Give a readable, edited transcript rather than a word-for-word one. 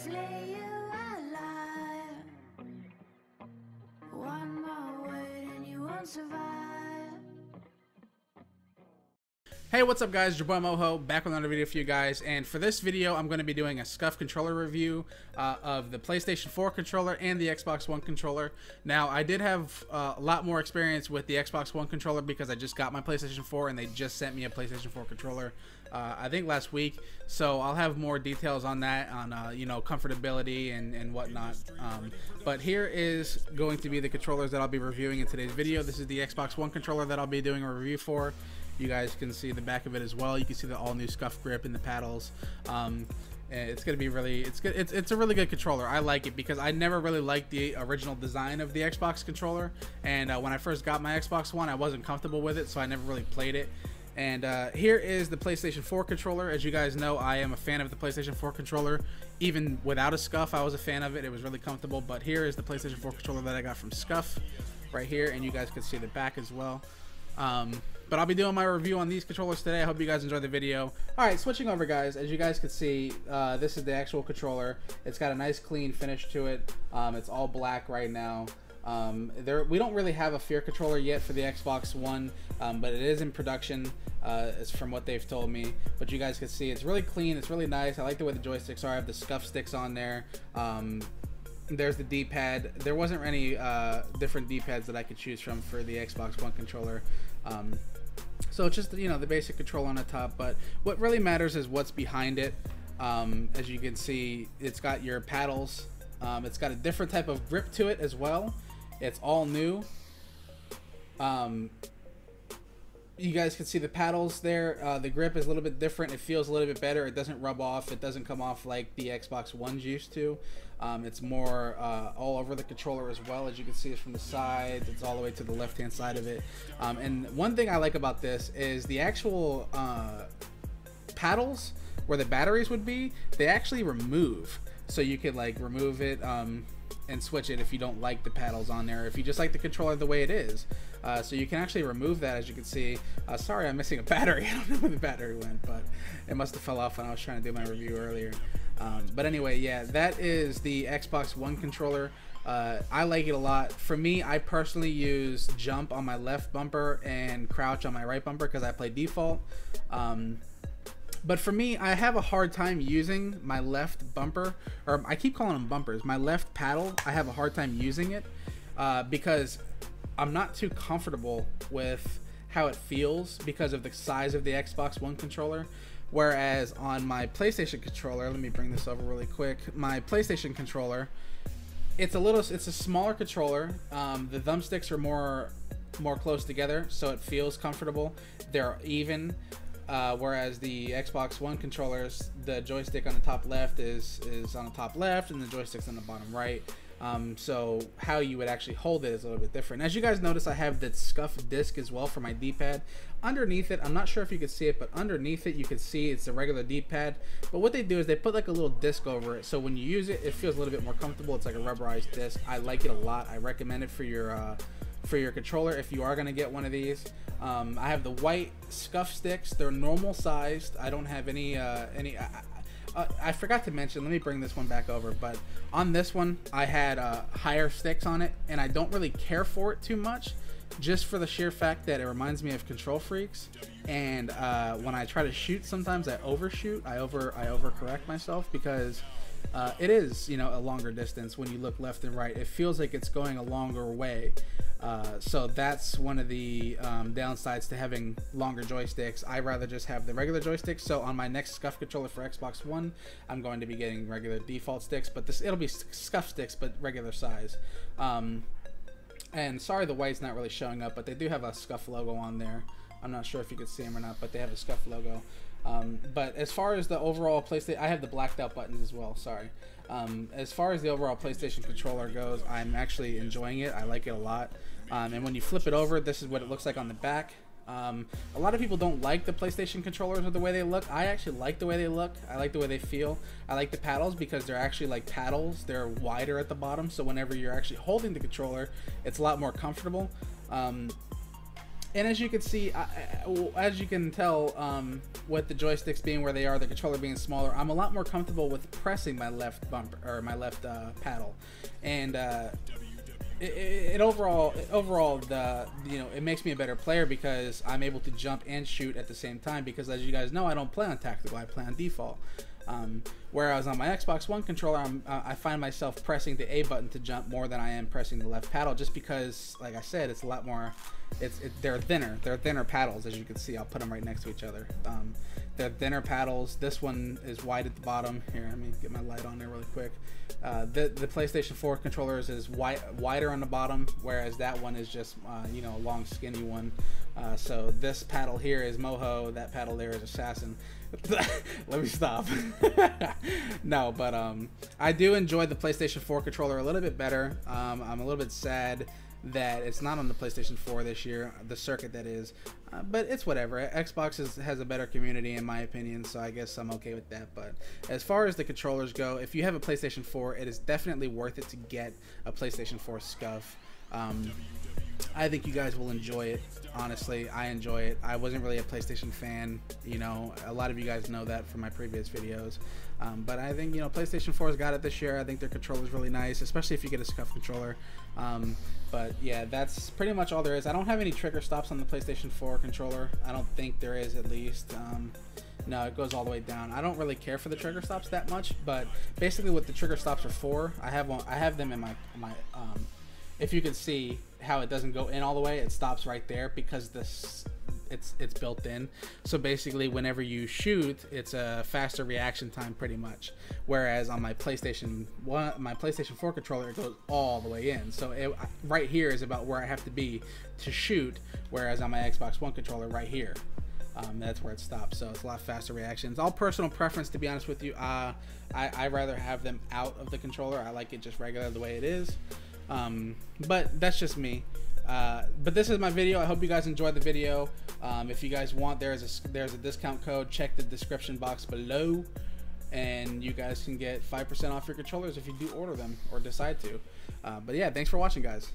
flay you alive. One more word and you won't survive. Hey, what's up guys, your boy Moho, back with another video for you guys, and for this video I'm going to be doing a Scuf controller review of the PlayStation 4 controller and the Xbox One controller. Now, I did have a lot more experience with the Xbox One controller because I just got my PlayStation 4 and they just sent me a PlayStation 4 controller, I think last week, so I'll have more details on that, on you know, comfortability and whatnot. But here is going to be the controllers that I'll be reviewing in today's video. This is the Xbox One controller that I'll be doing a review for. You guys can see the back of it as well. You can see the all new Scuf grip and the paddles. It's gonna be really, it's a really good controller. I like it because I never really liked the original design of the Xbox controller, and when I first got my Xbox One I wasn't comfortable with it, so I never really played it. And here is the PlayStation 4 controller. As you guys know, I am a fan of the PlayStation 4 controller. Even without a Scuf, I was a fan of it. It was really comfortable. But here is the PlayStation 4 controller that I got from Scuf right here, and you guys can see the back as well. But I'll be doing my review on these controllers today. I hope you guys enjoy the video. Alright, switching over guys, as you guys can see, this is the actual controller. It's got a nice clean finish to it. It's all black right now. We don't really have a Fear controller yet for the Xbox One, but it is in production, is from what they've told me. But you guys can see it's really clean, it's really nice. I like the way the joysticks are. I have the Scuf sticks on there. There's the D-pad. There wasn't any different D-pads that I could choose from for the Xbox One controller. So it's just, you know, the basic control on the top, but what really matters is what's behind it. As you can see, it's got your paddles. It's got a different type of grip to it as well. It's all new. You guys can see the paddles there. The grip is a little bit different. It feels a little bit better. It doesn't rub off. It doesn't come off like the Xbox One's used to. It's more all over the controller as well. As you can see, it's from the sides. It's all the way to the left-hand side of it. And one thing I like about this is the actual paddles where the batteries would be, they actually remove. So you could like remove it and switch it if you don't like the paddles on there, if you just like the controller the way it is. So you can actually remove that, as you can see. Sorry, I'm missing a battery. I don't know where the battery went, but it must have fell off when I was trying to do my review earlier. But anyway, yeah, that is the Xbox One controller. I like it a lot. For me, I personally use jump on my left bumper and crouch on my right bumper because I play default. But for me, I have a hard time using my left bumper, or I keep calling them bumpers, my left paddle. I have a hard time using it because I'm not too comfortable with how it feels because of the size of the Xbox One controller. Whereas on my PlayStation controller, let me bring this over really quick. My PlayStation controller, it's a smaller controller. The thumbsticks are more close together, so it feels comfortable. They're even. Whereas the Xbox One controllers, the joystick on the top left is on the top left and the joystick's on the bottom right. So how you would actually hold it is a little bit different. As you guys notice, I have the Scuf disc as well for my D-pad. Underneath it, I'm not sure if you can see it, but underneath it you can see it's a regular D-pad. But what they do is they put like a little disc over it, so when you use it, it feels a little bit more comfortable. It's like a rubberized disc. I like it a lot. I recommend it for your controller if you are going to get one of these. I have the white Scuf sticks. They're normal sized. I don't have any I forgot to mention, let me bring this one back over, but on this one I had higher sticks on it, and I don't really care for it too much, just for the sheer fact that it reminds me of Control Freaks. And when I try to shoot, sometimes I overshoot. I overcorrect myself because it is, you know, a longer distance. When you look left and right, it feels like it's going a longer way. So that's one of the downsides to having longer joysticks. I rather just have the regular joysticks. So on my next Scuf controller for Xbox One, I'm going to be getting regular default sticks, but it'll be Scuf sticks, but regular size. And sorry, the white's not really showing up, but they do have a Scuf logo on there. I'm not sure if you can see them or not, but they have a Scuf logo. But as far as the overall PlayStation, I have the blacked out buttons as well, sorry. As far as the overall PlayStation controller goes, I'm actually enjoying it. I like it a lot. And when you flip it over, this is what it looks like on the back. A lot of people don't like the PlayStation controllers or the way they look. I actually like the way they look. I like the way they feel. I like the paddles because they're actually like paddles. They're wider at the bottom, so whenever you're actually holding the controller, it's a lot more comfortable. And as you can see, as you can tell, with the joysticks being where they are, the controller being smaller, I'm a lot more comfortable with pressing my left bumper or my left paddle, and overall it makes me a better player because I'm able to jump and shoot at the same time. Because as you guys know, I don't play on tactical; I play on default. Whereas on my Xbox One controller, I find myself pressing the A button to jump more than I am pressing the left paddle, just because, like I said, it's a lot more. They're thinner paddles, as you can see. I'll put them right next to each other. They're thinner paddles. This one is wide at the bottom. Here, let me get my light on there really quick. The PlayStation 4 controllers is wider on the bottom, whereas that one is just a long skinny one. So this paddle here is Moho. That paddle there is Assassin. Let me stop. No, but I do enjoy the PlayStation 4 controller a little bit better. I'm a little bit sad that it's not on the PlayStation 4 this year, the circuit that is, but it's whatever. Xbox has a better community in my opinion, so I guess I'm okay with that. But as far as the controllers go, if you have a PlayStation 4, it is definitely worth it to get a PlayStation 4 Scuf. I think you guys will enjoy it. Honestly, I enjoy it. I wasn't really a PlayStation fan, a lot of you guys know that from my previous videos, but I think PlayStation 4's got it this year. I think their controller is really nice, especially if you get a Scuf controller. But yeah, that's pretty much all there is. I don't have any trigger stops on the PlayStation 4 controller. I don't think there is, at least. No, it goes all the way down. I don't really care for the trigger stops that much, but basically what the trigger stops are for, I have them in my if you can see how it doesn't go in all the way, it stops right there because it's built in. So basically whenever you shoot, it's a faster reaction time pretty much, whereas on my PlayStation 4 controller, it goes all the way in. So right here is about where I have to be to shoot, whereas on my Xbox One controller right here, that's where it stops. So it's a lot faster reactions. All personal preference, to be honest with you. I rather have them out of the controller. I like it just regular the way it is. But that's just me. But this is my video. I hope you guys enjoyed the video. If you guys want, there's a discount code. Check the description box below, and you guys can get 5% off your controllers if you do order them or decide to. But yeah, thanks for watching, guys.